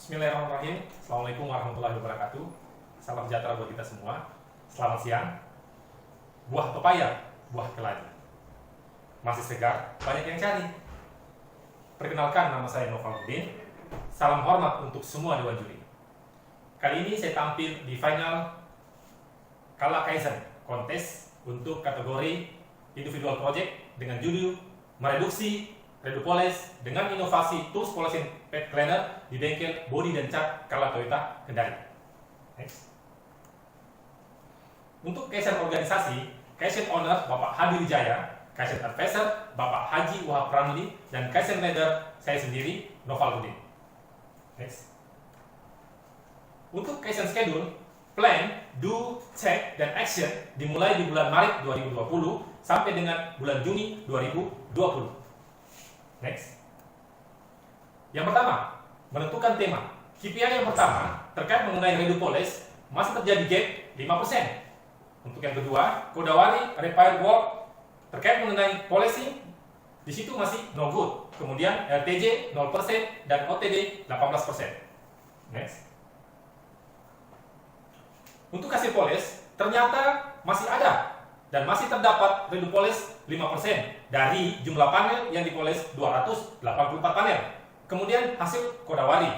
Bismillahirrahmanirrahim. Assalamualaikum warahmatullahi wabarakatuh. Salam sejahtera buat kita semua. Selamat siang. Buah pepaya, buah keladi, masih segar, banyak yang cari. Perkenalkan, nama saya Novaluddin. Salam hormat untuk semua dewan juri. Kali ini saya tampil di final Kala Kaizen kontes untuk kategori individual project dengan judul mereduksi Redupolis dengan inovasi tools polishing pad cleaner di bengkel body dan cat Kala Toyota Kendari. Next. Untuk Kaizen organisasi, Kaizen owner Bapak Hadi Wijaya, Kaizen advisor Bapak Haji Wahab Ramli, dan Kaizen leader saya sendiri Novaluddin. Next. Untuk Kaizen schedule, plan, do, check, dan action dimulai di bulan Maret 2020 sampai dengan bulan Juni 2020. Next. Yang pertama, menentukan tema. KPI yang pertama terkait mengenai Redupolis masih terjadi gap 5%. Untuk yang kedua, Kodawari repair work terkait mengenai polishing di situ masih no good. Kemudian LTJ 0% dan OTD 18%. Next. Untuk hasil polish ternyata masih ada dan masih terdapat Redupolis 5% dari jumlah panel yang dipolis 284 panel. Kemudian hasil Kodawari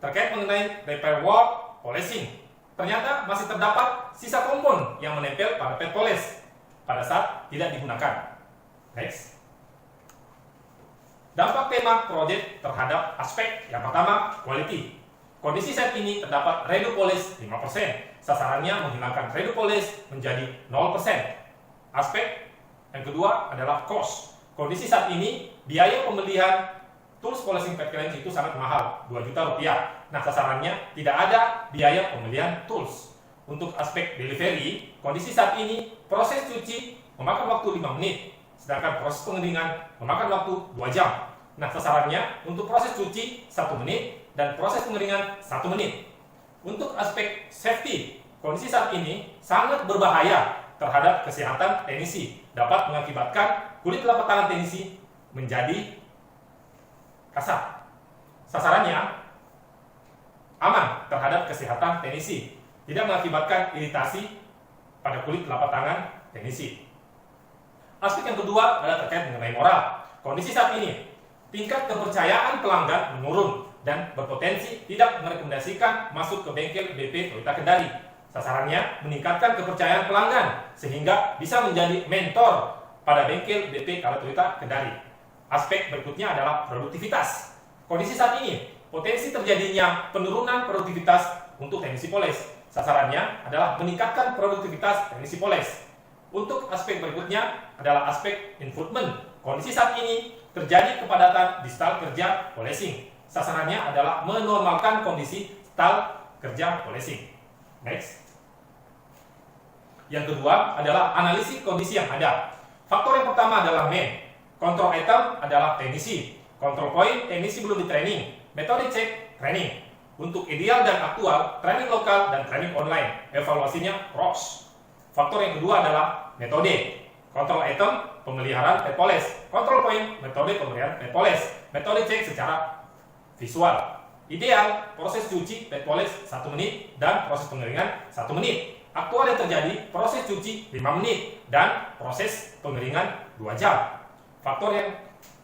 terkait mengenai repair work polishing ternyata masih terdapat sisa kompon yang menempel pada pad polish pada saat tidak digunakan. Next. Dampak tema project terhadap aspek yang pertama, quality. Kondisi saat ini terdapat Redupolis 5%. Sasarannya menghilangkan Redupolis menjadi 0%. Aspek yang kedua adalah cost. Kondisi saat ini biaya pembelian tools polishing pad cleaner itu sangat mahal, 2 juta rupiah. Nah, sasarannya tidak ada biaya pembelian tools. Untuk aspek delivery, kondisi saat ini proses cuci memakan waktu 5 menit, sedangkan proses pengeringan memakan waktu 2 jam. Nah, sasarannya untuk proses cuci 1 menit dan proses pengeringan 1 menit. Untuk aspek safety, kondisi saat ini sangat berbahaya terhadap kesehatan teknisi, dapat mengakibatkan kulit telapak tangan teknisi menjadi kasar. Sasarannya aman terhadap kesehatan teknisi, tidak mengakibatkan iritasi pada kulit telapak tangan teknisi. Aspek yang kedua adalah terkait mengenai moral. Kondisi saat ini tingkat kepercayaan pelanggan menurun dan berpotensi tidak merekomendasikan masuk ke bengkel BP Toyota Kendari. Sasarannya meningkatkan kepercayaan pelanggan sehingga bisa menjadi mentor pada bengkel BP Kala Toyota Kendari. Aspek berikutnya adalah produktivitas. Kondisi saat ini potensi terjadinya penurunan produktivitas untuk teknisi polish. Sasarannya adalah meningkatkan produktivitas teknisi polish. Untuk aspek berikutnya adalah aspek improvement. Kondisi saat ini terjadi kepadatan di style kerja polishing. Sasarannya adalah menormalkan kondisi style kerja polishing. Next. Yang kedua adalah analisis kondisi yang ada. Faktor yang pertama adalah man. Control item adalah teknisi. Control point, teknisi belum di training. Metode cek, training. Untuk ideal dan aktual, training lokal dan training online. Evaluasinya ROS. Faktor yang kedua adalah metode. Control item, pemeliharaan pad polish. Control point, metode pemeliharaan pad polish. Metode cek secara visual. Ideal, proses cuci pad polish 1 menit dan proses pengeringan 1 menit. Aktual yang terjadi, proses cuci 5 menit dan proses pengeringan 2 jam. Faktor yang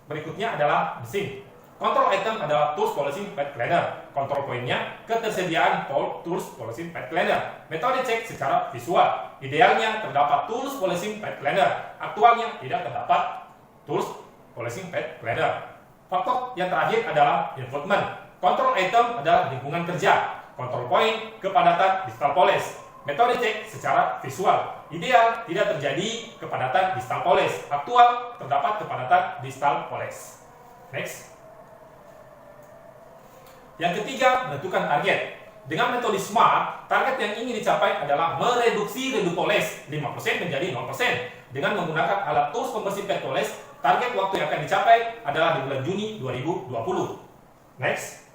berikutnya adalah mesin. Control item adalah tools polishing pad cleaner. Control point-nya ketersediaan tools polishing pad cleaner. Metode cek secara visual. Idealnya terdapat tools polishing pad cleaner. Aktualnya tidak terdapat tools polishing pad cleaner. Faktor yang terakhir adalah improvement. Control item adalah lingkungan kerja. Control point kepadatan di style polish. Metode cek secara visual. Ideal tidak terjadi kepadatan di style polish. Aktual terdapat kepadatan di style polish. Next. Yang ketiga, menentukan target. Dengan metode SMART, target yang ingin dicapai adalah mereduksi Redupolis 5% menjadi 0%. Dengan menggunakan alat tools pembersih pad polish, target waktu yang akan dicapai adalah di bulan Juni 2020. Next.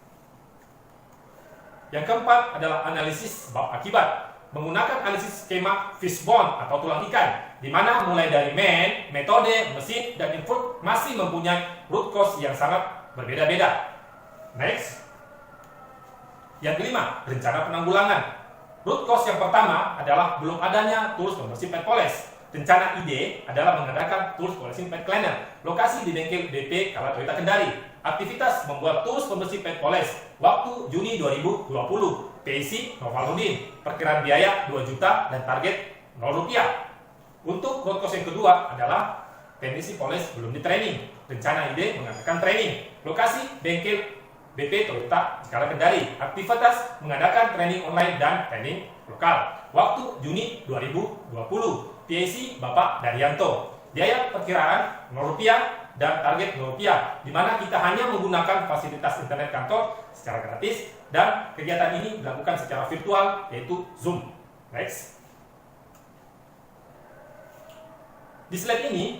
Yang keempat adalah analisis sebab akibat. Menggunakan analisis skema fishbone atau tulang ikan, di mana mulai dari man, metode, mesin, dan input masih mempunyai root cause yang sangat berbeda-beda. Next. Yang kelima, rencana penanggulangan. Root cause yang pertama adalah belum adanya tools pembersih pet poles. Rencana ide adalah mengadakan tools polishing pet cleaner. Lokasi di bengkel BP Kala Toyota Kendari. Aktivitas membuat tools pembersih pet poles. Waktu Juni 2020. PIC Novaludin. Perkiraan biaya 2 juta dan target 0 rupiah. Untuk root cause yang kedua adalah teknisi poles belum di training. Rencana ide mengadakan training. Lokasi bengkel BP Toyota Kala Kendari. Aktivitas mengadakan training online dan training lokal. Waktu Juni 2020. PIC Bapak Daryanto. Biaya perkiraan 0 rupiah dan target 0 rupiah, di mana kita hanya menggunakan fasilitas internet kantor secara gratis dan kegiatan ini dilakukan secara virtual yaitu Zoom. Next. Di slide ini,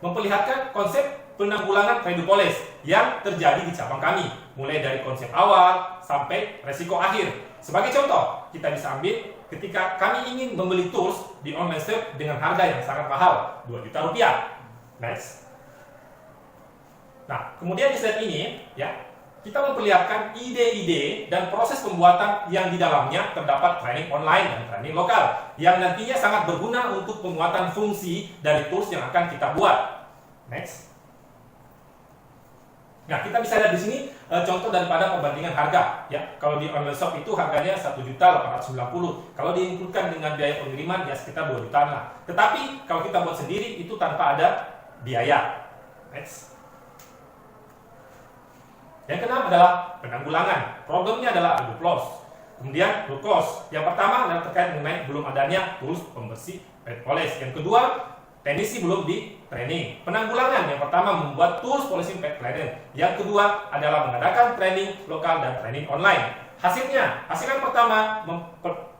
memperlihatkan konsep penanggulangan redupoles yang terjadi di cabang kami, mulai dari konsep awal sampai resiko akhir. Sebagai contoh, kita bisa ambil ketika kami ingin membeli tools di online shop dengan harga yang sangat mahal, 2 juta rupiah. Next. Nah, kemudian di slide ini, kita memperlihatkan ide-ide dan proses pembuatan yang di dalamnya terdapat training online dan training lokal, yang nantinya sangat berguna untuk penguatan fungsi dari tools yang akan kita buat. Next. Nah, kita bisa lihat di sini contoh daripada perbandingan harga. Kalau di online shop itu harganya 1.890. Kalau diinputkan dengan biaya pengiriman sekitar 2 jutaan lah. Tetapi kalau kita buat sendiri itu tanpa ada biaya. Next. Yang keenam adalah penanggulangan. Problemnya adalah adu loss. Kemudian root cause. Yang pertama adalah terkait mengenai belum adanya tools pembersih pet poles. Yang kedua, teknisi belum di training. Penanggulangan yang pertama membuat tools polishing pet cleaner. Yang kedua adalah mengadakan training lokal dan training online. Hasil yang pertama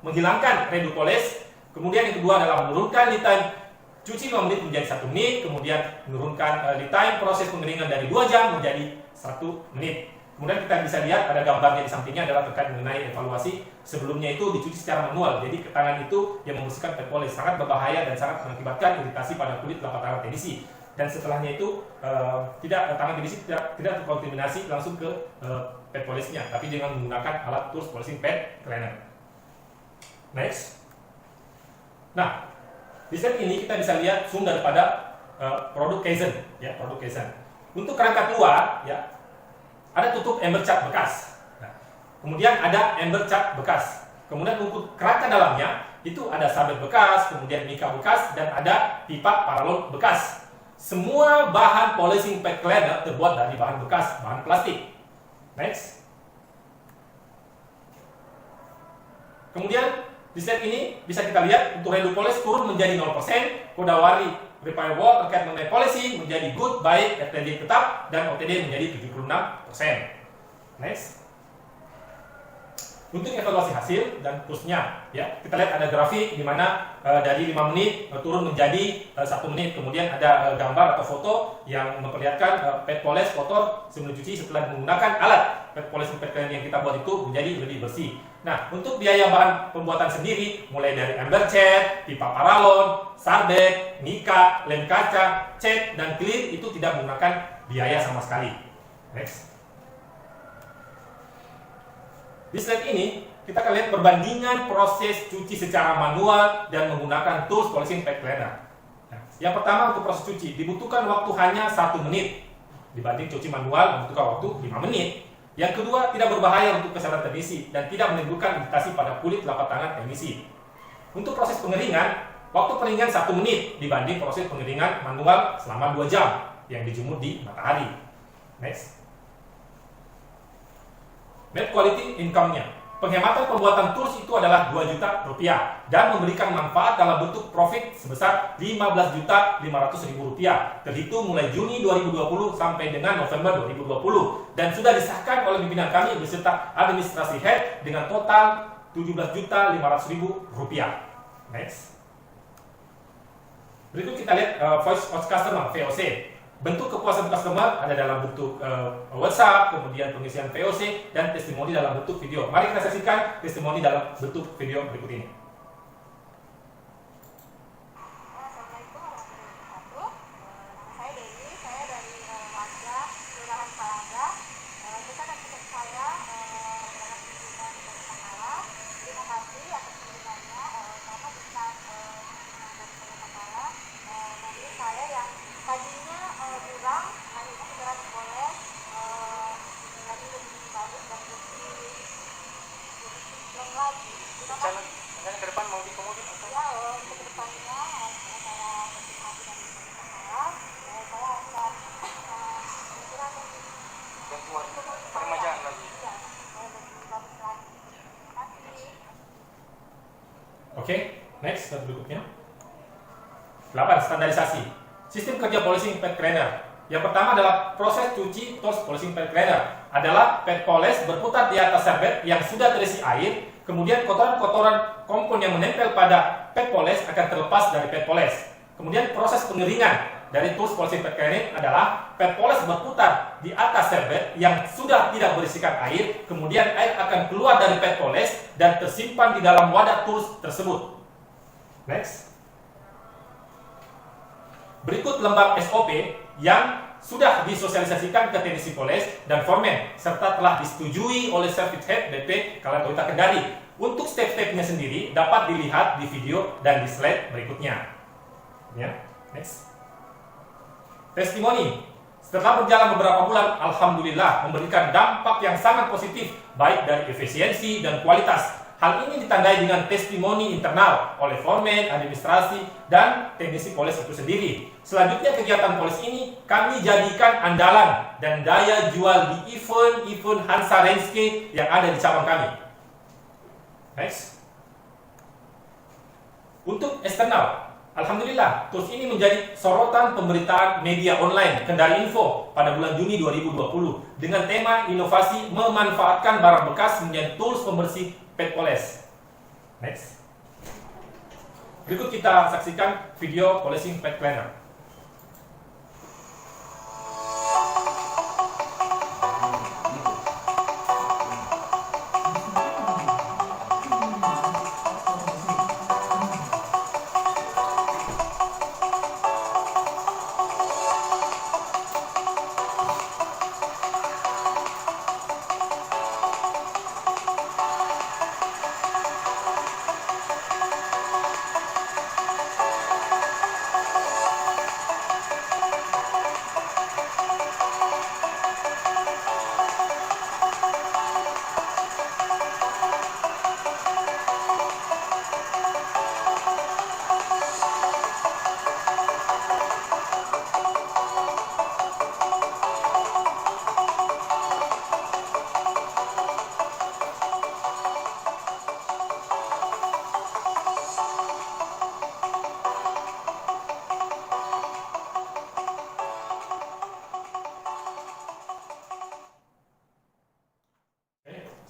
menghilangkan redupoles. Kemudian yang kedua adalah menurunkan lead time cuci 5 menit menjadi 1 menit. Kemudian menurunkan lead time proses pengeringan dari 2 jam menjadi 1 menit. Kemudian kita bisa lihat ada gambarnya di sampingnya adalah terkait mengenai evaluasi. Sebelumnya itu dicuci secara manual, jadi tangan itu yang membersihkan pet poles sangat berbahaya dan sangat mengakibatkan iritasi pada kulit telapak tangan teknisi. Dan setelahnya itu tangan teknisi tidak terkontaminasi langsung ke pet polesnya, tapi dengan menggunakan alat tools polishing pet cleaner. Next. Nah, di slide ini kita bisa lihat zoom daripada produk Kaizen, produk Kaizen. Untuk kerangka luar, ada tutup ember cat bekas. Nah, kemudian ada ember cat bekas. Kemudian untuk kerangka dalamnya itu ada sabet bekas, kemudian mika bekas, dan ada pipa paralon bekas. Semua bahan polishing pet cleaner terbuat dari bahan bekas, bahan plastik. Next. Kemudian di slide ini bisa kita lihat untuk redupoles turun menjadi 0%, Kodawari repair wall terkait mengenai polishing menjadi good, baik, FTD tetap, dan OTD menjadi 76%. Next. Untuk evaluasi hasil dan terusnya, kita lihat ada grafik di mana dari 5 menit turun menjadi 1 menit. Kemudian ada gambar atau foto yang memperlihatkan pet poles kotor sebelum cuci setelah menggunakan alat pet poles pet cleaner yang kita buat itu menjadi lebih bersih. Nah, untuk biaya bahan pembuatan sendiri mulai dari ember cat, pipa paralon, sardek, mika, lem kaca, cat, dan clear itu tidak menggunakan biaya sama sekali. Next. Di slide ini kita akan lihat perbandingan proses cuci secara manual dan menggunakan tools polishing pet cleaner. Nah, yang pertama untuk proses cuci dibutuhkan waktu hanya 1 menit dibanding cuci manual membutuhkan waktu 5 menit. Yang kedua, tidak berbahaya untuk kesehatan teknisi dan tidak menimbulkan iritasi pada kulit telapak tangan teknisi. Untuk proses pengeringan, waktu pengeringan 1 menit dibanding proses pengeringan manual selama 2 jam yang dijemur di matahari. Next. Net quality income-nya. Penghematan pembuatan tools itu adalah 2 juta rupiah dan memberikan manfaat dalam bentuk profit sebesar 15.500.000 rupiah terhitung mulai Juni 2020 sampai dengan November 2020 dan sudah disahkan oleh pimpinan kami beserta administrasi head dengan total 17.500.000 rupiah. Next. Berikut kita lihat voice of customer VOC. Bentuk kepuasan customer ada dalam bentuk WhatsApp, kemudian pengisian VOC, dan testimoni dalam bentuk video. Mari kita saksikan testimoni dalam bentuk video berikut ini. Assalamualaikum warahmatullahi wabarakatuh. Nama saya Dewi, saya dari warga Kelurahan Palangga. Kita dan tiket saya Oke, next slide berikutnya. 8. Standarisasi. Sistem kerja polishing pad cleaner. Yang pertama adalah proses cuci tools polishing pad cleaner. Adalah pad polish berputar di atas serbet yang sudah terisi air, kemudian kotoran-kotoran kompon yang menempel pada pad polish akan terlepas dari pad polish. Kemudian proses pengeringan dari tools polishing pad cleaner adalah pad polish berputar di atas serbet yang sudah tidak berisikan air, kemudian air akan keluar dari pad polish dan tersimpan di dalam wadah tools tersebut. Next. Berikut lembab SOP yang sudah disosialisasikan ke teknisi polish dan foreman serta telah disetujui oleh Service Head BP Kala Toyota Kendari. Untuk step-stepnya sendiri dapat dilihat di video dan di slide berikutnya. Ya, next. Testimoni. Setelah berjalan beberapa bulan, alhamdulillah memberikan dampak yang sangat positif baik dari efisiensi dan kualitas. Hal ini ditandai dengan testimoni internal oleh foreman, administrasi, dan teknisi polish itu sendiri. Selanjutnya kegiatan polish ini kami jadikan andalan dan daya jual di event-event Hansa Renske yang ada di cabang kami. Next. Untuk eksternal, alhamdulillah tools ini menjadi sorotan pemberitaan media online Kendari Info pada bulan Juni 2020 dengan tema inovasi memanfaatkan barang bekas menjadi tools pembersih pad polish. Next. Berikut kita saksikan video polishing pad cleaner.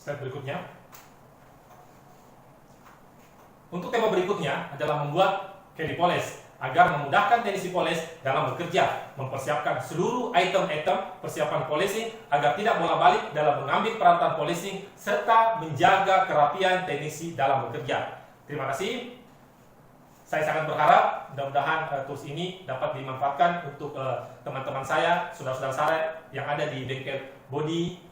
Slide berikutnya. Untuk tema berikutnya adalah membuat caddy polish agar memudahkan teknisi polish dalam bekerja, mempersiapkan seluruh item-item persiapan polishing agar tidak bolak-balik dalam mengambil perawatan polishing serta menjaga kerapian teknisi dalam bekerja. Terima kasih. Saya sangat berharap mudah-mudahan tools ini dapat dimanfaatkan untuk teman-teman saya, saudara-saudara saya yang ada di bengkel bodi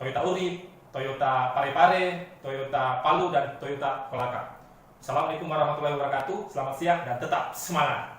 Toyota Urip, Toyota Parepare, Toyota Palu, dan Toyota Kolaka. Assalamualaikum warahmatullahi wabarakatuh. Selamat siang dan tetap semangat.